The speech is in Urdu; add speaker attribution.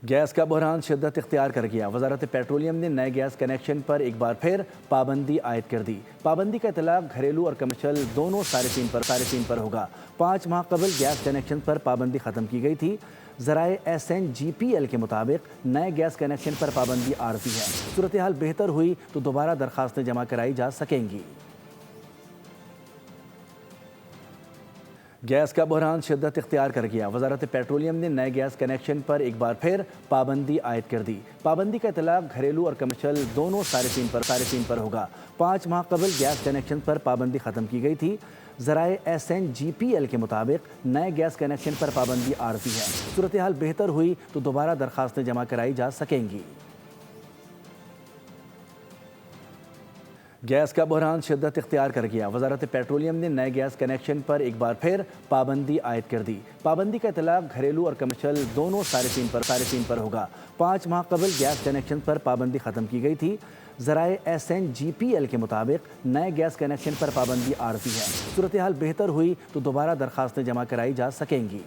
Speaker 1: گیس کا بحران شدت اختیار کر گیا۔ وزارت پیٹرولیم نے نئے گیس کنیکشن پر ایک بار پھر پابندی عائد کر دی۔ پابندی کا اطلاق گھریلو اور کمرشل دونوں صارفین پر ہوگا۔ 5 ماہ قبل گیس کنیکشن پر پابندی ختم کی گئی تھی۔ ذرائع SNGPL کے مطابق نئے گیس کنیکشن پر پابندی عارضی ہے۔ صورتحال بہتر ہوئی تو دوبارہ درخواستیں جمع کرائی جا سکیں گی۔ گیس کا بحران شدت اختیار کر گیا۔ وزارت پیٹرولیم نے نئے گیس کنیکشن پر ایک بار پھر پابندی عائد کر دی۔ پابندی کا اطلاق گھریلو اور کمرشل دونوں صارفین پر ہوگا۔ 5 ماہ قبل گیس کنیکشن پر پابندی ختم کی گئی تھی۔ ذرائع SNGPL کے مطابق نئے گیس کنیکشن پر پابندی عارضی ہے۔ صورتحال بہتر ہوئی تو دوبارہ درخواستیں جمع کرائی جا سکیں گی۔ گیس کا بحران شدت اختیار کر گیا۔ وزارت پیٹرولیم نے نئے گیس کنیکشن پر ایک بار پھر پابندی عائد کر دی۔ پابندی کا اطلاق گھریلو اور کمرشل دونوں صارفین پر ہوگا۔ 5 ماہ قبل گیس کنیکشن پر پابندی ختم کی گئی تھی۔ ذرائع SNGPL کے مطابق نئے گیس کنیکشن پر پابندی عارضی ہے۔ صورتحال بہتر ہوئی تو دوبارہ درخواستیں جمع کرائی جا سکیں گی۔